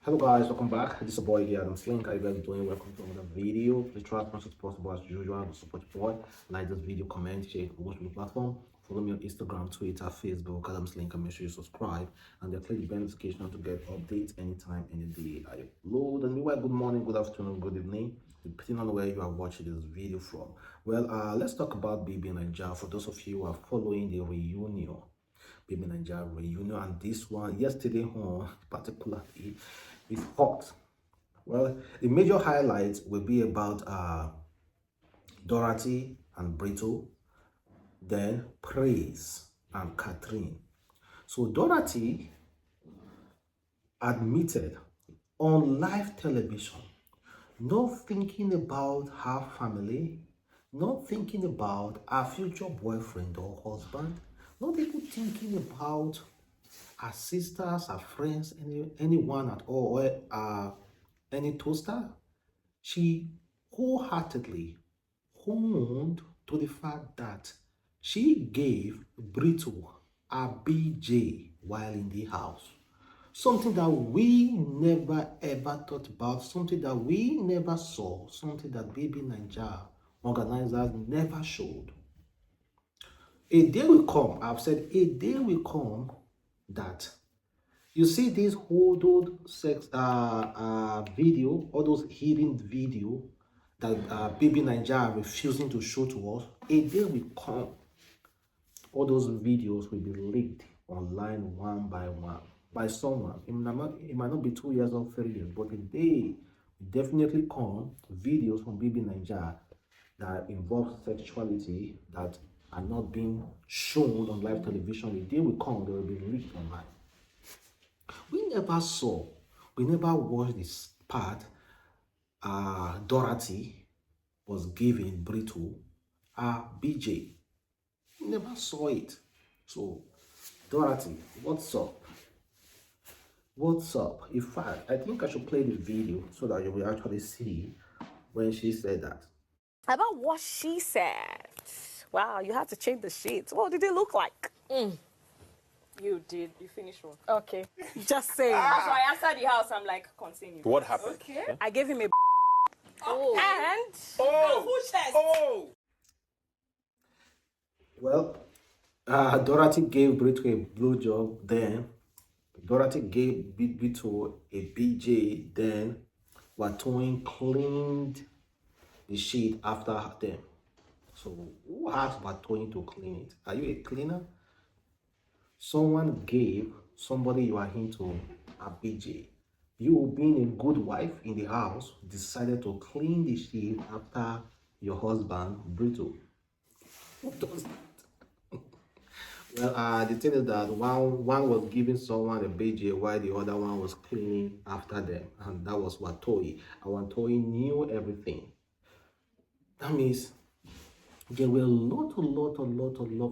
Hello guys, welcome back. This is your boy here, Adamslink. How you guys doing? Welcome to another video. Please try as much as possible as usual to support your boy. Like this video, comment, share it, watch the platform. Follow me on Instagram, Twitter, Facebook, Adamslink, and make sure you subscribe and then click the bell notification to get updates anytime, any day I upload. And meanwhile, good morning, good afternoon, good evening, depending on where you are watching this video from. Well, let's talk about Bbnaija. For those of you who are following the reunion, Bbnaija reunion, and this one yesterday on particularly is hot. Well, the major highlights will be about Dorathy and Brighto, then Praise and Katrina. So Dorathy admitted on live television, not thinking about her family, not thinking about her future boyfriend or husband, not even thinking about her sisters, her friends, anyone at all, or any toaster. She wholeheartedly owned to the fact that she gave Brighto a BJ while in the house. Something that we never ever thought about, something that we never saw, something that Bbnaija organizers never showed. A day will come, I've said a day will come that you see this old sex video, all those hidden video that Bbnaija are refusing to show to us. A day will come, all those videos will be leaked online one by one by someone. It might not be 2 years or 3 years, but a day will definitely come, videos from Bbnaija that involve sexuality that are not being shown on live television. A day will come, they will be leaked online. We never saw, we never watched this part. Dorathy was giving Brighto a BJ. We never saw it. So, Dorathy, what's up? What's up? In fact, I think I should play the video so that you will actually see when she said that. About what she said. Wow, you had to change the sheets. What did it look like? You did. You finished one. Okay, just saying. So I answered the house. I'm like, continue. What happened? Okay. I gave him a Oh. and Oh! Well, Dorathy gave Brighto a blowjob, then Dorathy gave Brighto a BJ, then Watoin cleaned the sheet after them. So who asked Watoin to clean it? Are you a cleaner? Someone gave somebody you are into a BJ. You, being a good wife in the house, decided to clean the sheet after your husband, Brighto. Who does that? Well, the thing is that one was giving someone a BJ while the other one was cleaning after them, and that was Watoin. And Watoin knew everything. That means there were a lot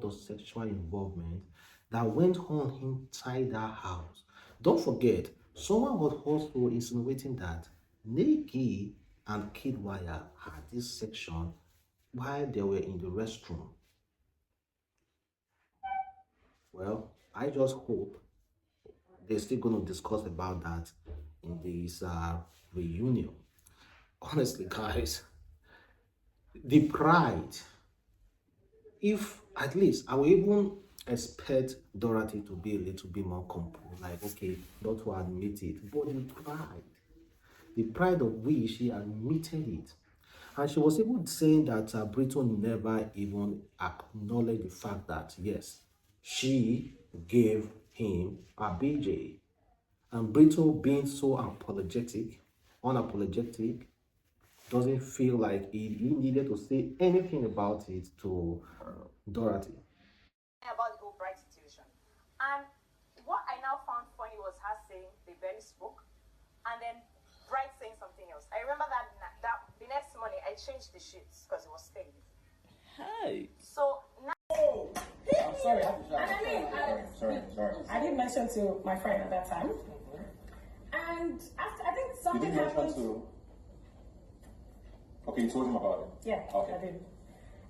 of sexual involvement that went on inside that house. Don't forget, someone was also insinuating that Nikki and Kidwire had this section while they were in the restroom. Well, I just hope they're still going to discuss about that in this reunion. Honestly, guys, the pride, if at least I will even expect Dorathy to be a little bit more composed, like, okay, not to admit it, but the pride of which she admitted it. And she was even saying that Brighto never even acknowledged the fact that, yes, she gave him a BJ. And Brighto, being so unapologetic, doesn't feel like he needed to say anything about it to Dorathy. About the whole Bright situation. And what I now found funny was her saying they barely spoke, and then Bright saying something else. I remember that the next morning I changed the sheets because it was stained. Hey. So now. I'm sorry. Sorry. I didn't mention to my friend at that time. And after, I think something happened. Okay, you told him about it? Yeah, okay. I did.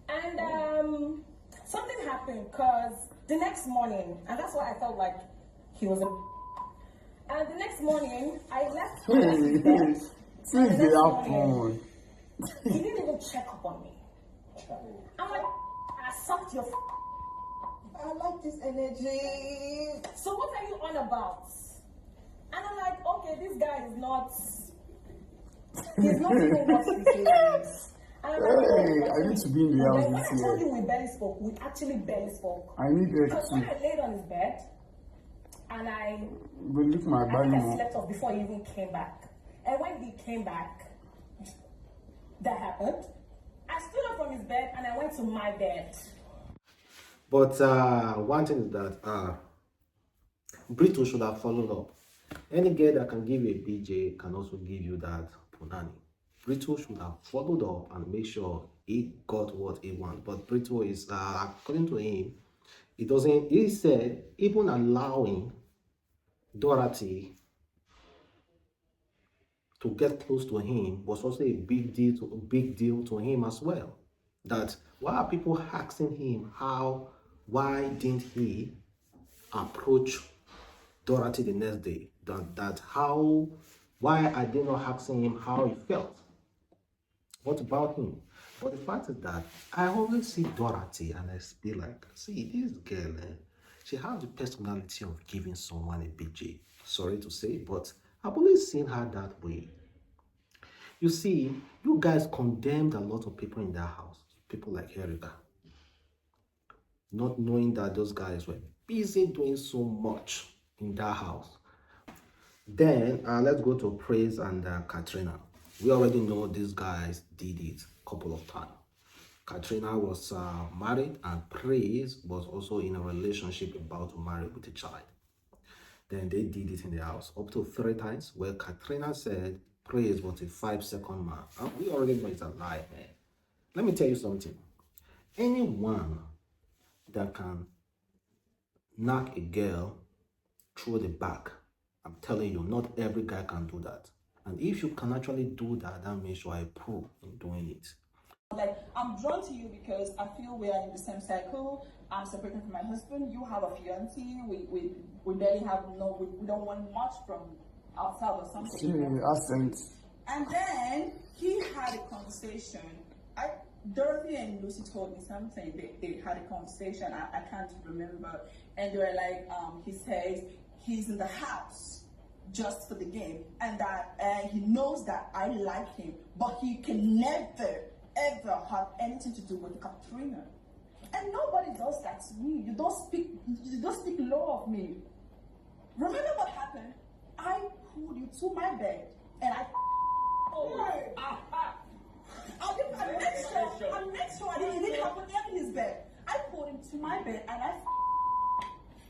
And something happened because the next morning, and that's why I felt like he was And the next morning, I left Hey, Dorothy's bed. since The they next have morning, fun. he didn't even check up on me. I'm like, I sucked your. I like this energy. So what are you on about? And I'm like, okay, this guy is not. He's not even what he says. And I'm like, Hey, I need to be in the house when this I told year. you we barely spoke, we actually barely spoke. I need it Because when too. I laid on his bed, and I But look my think I body. slept off before he even came back. And when he came back, that happened. I stood up from his bed and I went to my bed. But one thing is that Brighto should have followed up. Any girl that can give you a BJ can also give you that punani. Brighto should have followed up and make sure he got what he wants. But Brighto is, according to him, he doesn't. He said even allowing Dorathy to get close to him was also a big deal to him as well. That why are people asking him why didn't he approach Dorathy the next day? Why are they not asking him how he felt? What about him? But the fact is that I always see Dorathy and I feel like, see, this girl, she has the personality of giving someone a BJ. Sorry to say, but I've always seen her that way. You see, you guys condemned a lot of people in that house, people like Erica, not knowing that those guys were busy doing so much in that house. Then let's go to Praise and Katrina. We already know these guys did it a couple of times. Katrina was married and Praise was also in a relationship about to marry with a child. Then they did it in the house up to 3 times, where Katrina said Praise was a 5-second man. And we already know it's a lie, man. Let me tell you something. Anyone that can knock a girl through the back, I'm telling you, not every guy can do that. And if you can actually do that, that means you are a pro in doing it. Like, I'm drawn to you because I feel we are in the same cycle. I'm separated from my husband. You have a fiance. We barely have we don't want much from outside or something. Accent. And then he had a conversation. Dorothy and Lucy told me something. They had a conversation. I can't remember. And they were like, he says he's in the house just for the game, and that he knows that I like him, but he can never ever have anything to do with Katrina. And nobody does that to me. You don't speak low of me. Remember what happened? I pulled you to my bed and I make sure it didn't happen in his bed. I pulled him to my bed and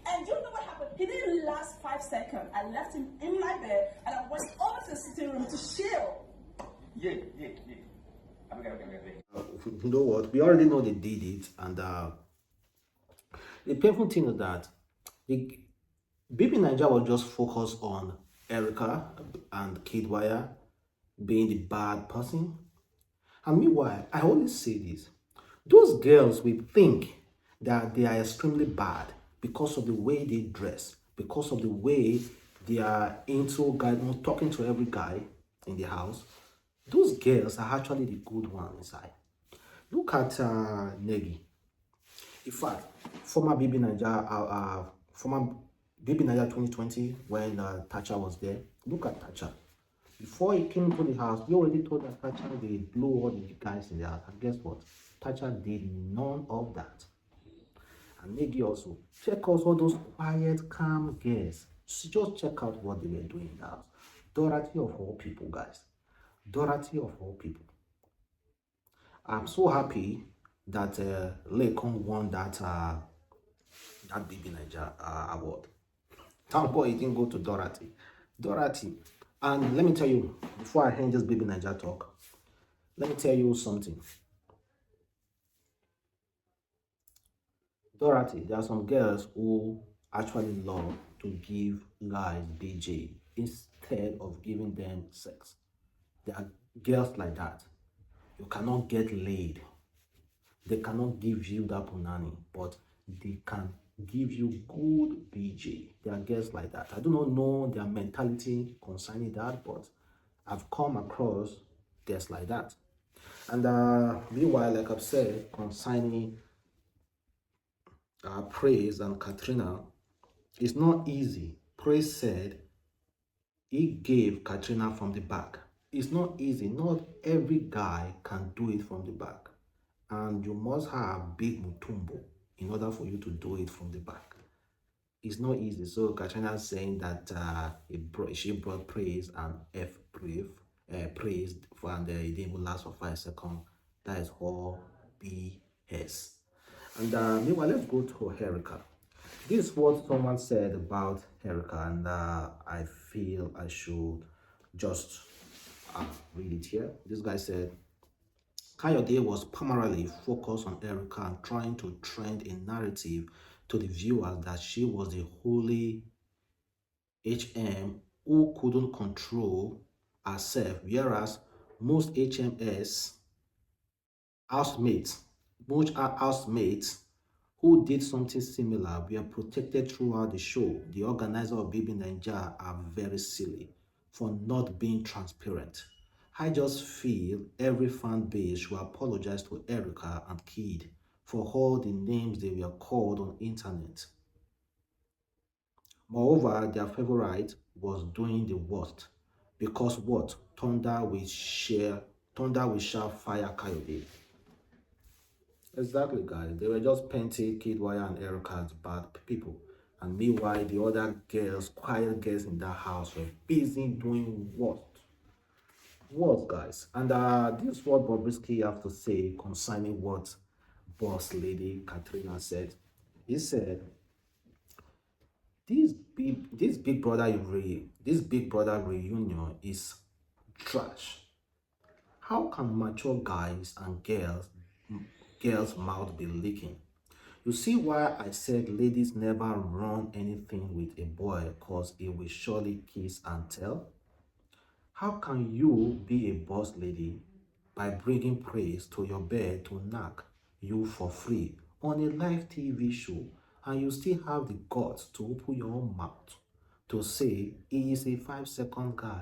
and you know what happened? He didn't last 5 seconds. I left him in my bed and I went over to the sitting room to chill. Yeah. You know what? We already know they did it, and the painful thing is that the Bbnaija was just focused on Erica and Kidwire being the bad person. And meanwhile, I always say this: those girls will think that they are extremely bad because of the way they dress, because of the way they are into guy, talking to every guy in the house. Those girls are actually the good ones inside. Look at Negi. In fact, former Bbnaija 2020, when Thatcher was there. Look at Thatcher. Before he came to the house, we already told that Thatcher they blew all the guys in the house. And guess what? Thatcher did none of that. And Negi also. Check out all those quiet, calm girls. Just check out what they were doing in the house. Dorathy of all people, guys. Dorathy of all people. I'm so happy that Lekon won that Bbnaija award. Thank God he didn't go to Dorathy. Dorathy. And let me tell you, before I end this Bbnaija talk, let me tell you something. Dorathy, there are some girls who actually love to give guys BJ instead of giving them sex. There are girls like that. You cannot get laid. They cannot give you that punani, but they can give you good BJ. There are girls like that. I do not know their mentality concerning that, but I've come across girls like that. And meanwhile, like I've said, concerning Praise and Katrina, it's not easy. Praise said he gave Katrina from the back. It's not easy. Not every guy can do it from the back. And you must have big mutumbo in order for you to do it from the back. It's not easy. So Katrina saying that she brought praise and praised for, and it didn't even last for 5 seconds. That is all BS. And meanwhile, let's go to Erica. This is what someone said about Erica, and I feel I should just read it here. This guy said, Kayode was primarily focused on Erica and trying to trend a narrative to the viewers that she was the holy HM who couldn't control herself, whereas most HMS housemates, who did something similar were protected throughout the show. The organizer of Bbnaija are very silly for not being transparent. I just feel every fan base should apologize to Erica and Kid for all the names they were called on internet. Moreover, their favorite was doing the worst because what? Thunder will shout fire Kayode. Exactly, guys. They were just painting Kidwire and Erica as bad people. And meanwhile, the other girls, quiet girls in that house, were busy doing what? What, guys? And this is what Bobrisky have to say concerning what boss lady Katrina said. He said, this big brother reunion is trash. How can mature guys and girls' mouth be leaking? You see why I said ladies never run anything with a boy, cause he will surely kiss and tell? How can you be a boss lady by bringing praise to your bed to knock you for free on a live TV show, and you still have the guts to open your own mouth to say he is a 5-second guy?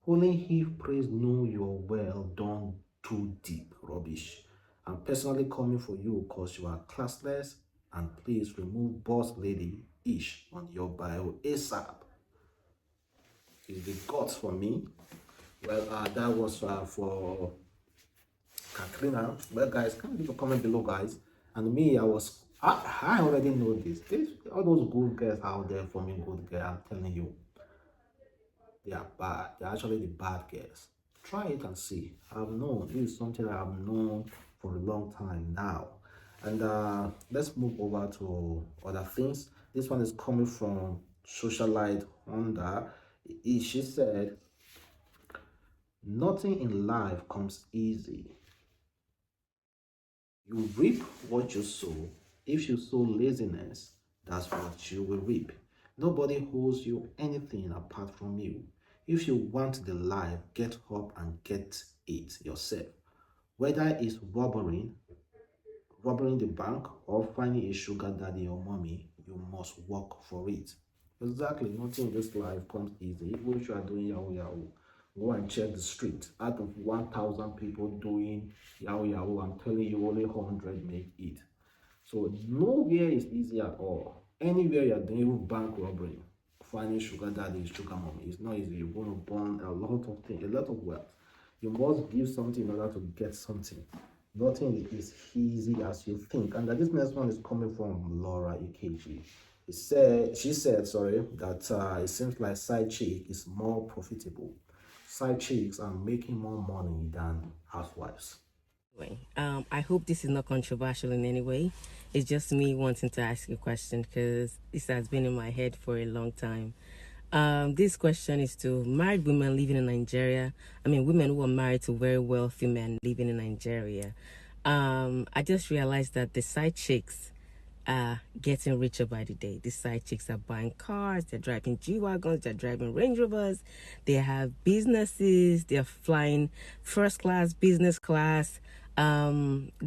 Only if praise know you're well done too deep rubbish. I'm personally coming for you because you are classless, and please remove boss lady ish on your bio ASAP. Is the guts for me. Well, that was for Katrina. Well, guys, can you leave a comment below, guys? And me, I already know this. All those good girls out there for me, good girl, I'm telling you, they are bad. They're actually the bad girls. Try it and see. I've known. This is something I've known for a long time now. And let's move over to other things. This one is coming from socialite Honda. She said, nothing in life comes easy. You reap what you sow. If you sow laziness, that's what you will reap. Nobody owes you anything apart from you. If you want the life, get up and get it yourself. Whether it's robbing the bank, or finding a sugar daddy or mommy, you must work for it. Exactly, nothing in this life comes easy. Even if you are doing Yahoo, go and check the street. Out of 1,000 people doing Yahoo, I'm telling you, only 100 make it. So nowhere is easy at all. Anywhere you're doing bank robbery, finding sugar daddy, sugar mommy, it's not easy. You're going to burn a lot of things, a lot of wealth. You must give something in order to get something. Nothing is easy as you think. And this next one is coming from Laura EKG. She said, that it seems like side chick is more profitable. Side chicks are making more money than housewives. I hope this is not controversial in any way. It's just me wanting to ask you a question because this has been in my head for a long time. This question is to married women living in Nigeria. I mean, women who are married to very wealthy men living in Nigeria. I just realized that the side chicks are getting richer by the day. The side chicks are buying cars, they're driving G-Wagons, they're driving Range Rovers, they have businesses, they're flying first class, business class, they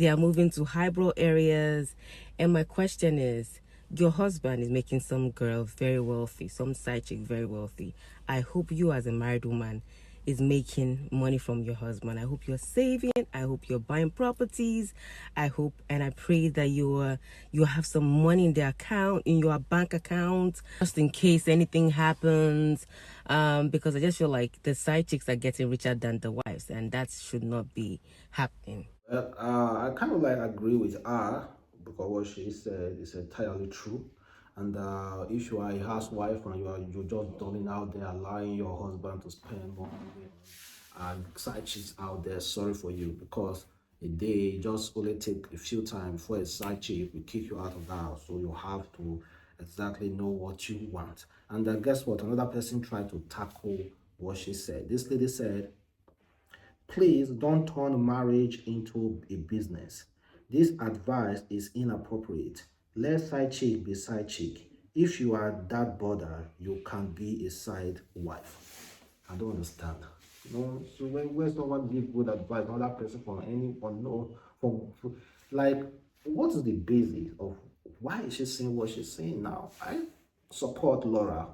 are moving to highbrow areas. And my question is, your husband is making some girl very wealthy, some side chick very wealthy. I hope you as a married woman is making money from your husband. I hope you're saving. I hope you're buying properties. I hope and I pray that you have some money in the account, in your bank account, just in case anything happens. Because I just feel like the side chicks are getting richer than the wives, and that should not be happening. I kind of like agree with her because what she said is entirely true. And if you are a housewife and you're just dulling out there, allowing your husband to spend more money and side chicks out there, sorry for you, because a day just only take a few times for a side chick will kick you out of the house. So you have to exactly know what you want. And guess what? Another person tried to tackle what she said. This lady said, please don't turn marriage into a business. This advice is inappropriate. Let side chick be side chick. If you are that bothered, you can be a side wife. I don't understand. So when someone give good advice, another person from anyone, no, like, what is the basis of why is she saying what she's saying now? I support Laura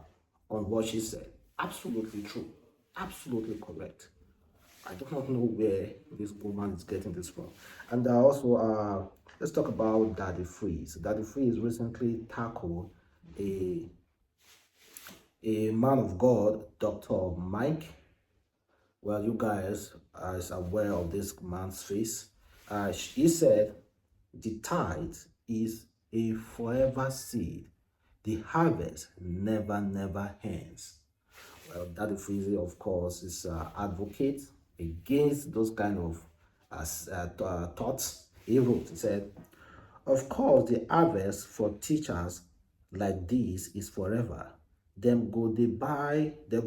on what she said. Absolutely true. Absolutely correct. I do not know where this woman is getting this from. And also, let's talk about Daddy Freeze. Daddy Freeze recently tackled a man of God, Dr. Mike. Well, you guys are aware of this man's face. He said, the tithe is a forever seed. The harvest never ends. Well, Daddy Freeze, of course, is advocate against those kind of thoughts. He wrote, he said, of course, the harvest for teachers like this is forever. Them go they buy, them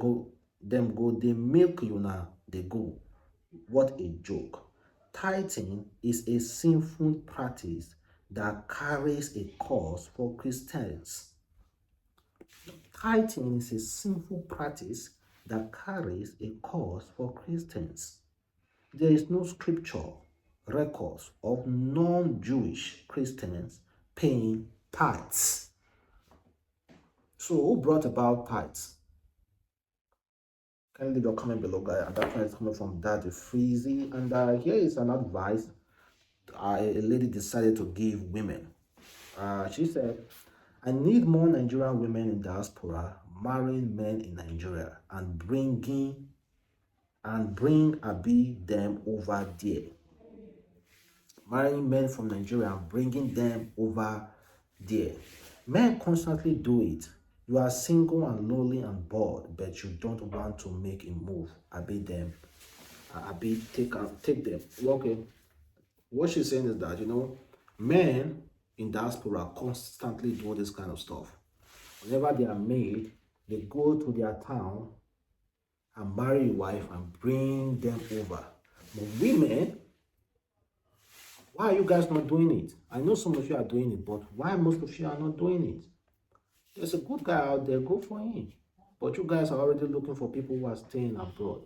go they milk you now, they go. What a joke. Tithing is a sinful practice that carries a cause for Christians. Tithing is a sinful practice that carries a cause for Christians. There is no scripture records of non-Jewish Christians paying tithes. So who brought about tithes? Can you leave your comment below, guys? And that one is coming from Daddy Freezy. And here is an advice a lady decided to give women. She said, I need more Nigerian women in diaspora marrying men in Nigeria and bring them over there. Marrying men from Nigeria and bringing them over there. Men constantly do it. You are single and lonely and bored, but you don't want to make a move. Take them. Okay. What she's saying is that, men in diaspora constantly do this kind of stuff. Whenever they are made, they go to their town and marry a wife and bring them over. But women, why are you guys not doing it? I know some of you are doing it, but why most of you are not doing it? There's a good guy out there, go for him. But you guys are already looking for people who are staying abroad.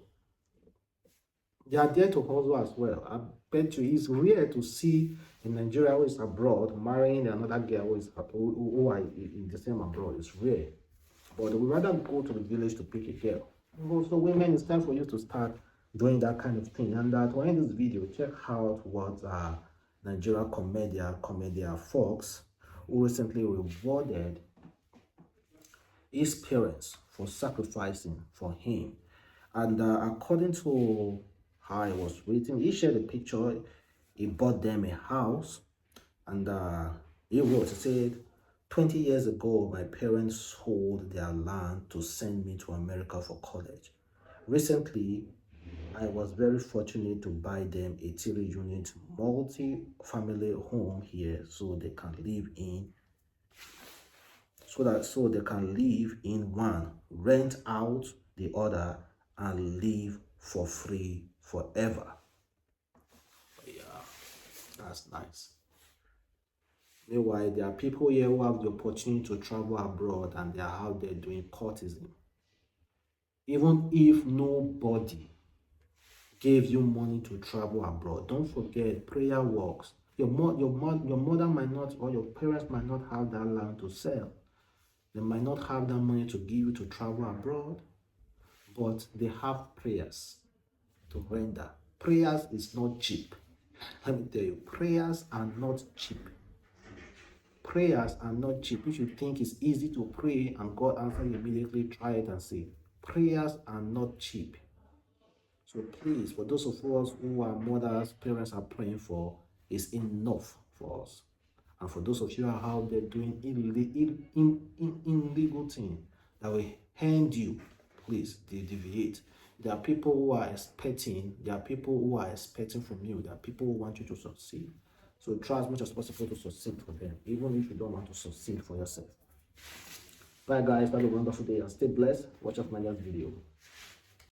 They are there to hustle as well. I bet you it's rare to see in Nigeria who is abroad marrying another girl who are in the same abroad. It's rare. But we rather go to the village to pick a girl. So women, it's time for you to start doing that kind of thing. And to end this video, check out what Nigeria Comedia Fox, who recently rewarded his parents for sacrificing for him. And according to how I was reading, he shared a picture. He bought them a house, and he wrote, he said, 20 years ago, my parents sold their land to send me to America for college. Recently, I was very fortunate to buy them a 3-unit multi-family home here so they can live in one, rent out the other, and live for free forever. Yeah, that's nice. Meanwhile, there are people here who have the opportunity to travel abroad and they are out there doing courtesan. Even if nobody gave you money to travel abroad, don't forget, prayer works. Your mother might not, or your parents might not have that land to sell. They might not have that money to give you to travel abroad, but they have prayers to render. Prayers is not cheap. Let me tell you, prayers are not cheap. Prayers are not cheap. If you think it's easy to pray and God answers immediately, try it and see. Prayers are not cheap. So please, for those of us who are mothers, parents are praying for, is enough for us. And for those of you who are out there doing illegal things that will hand you, please deviate. There are people who are expecting, from you, there are people who want you to succeed. So try as much as possible to succeed for them, even if you don't want to succeed for yourself. Bye guys, have a wonderful day and stay blessed. Watch out my next video.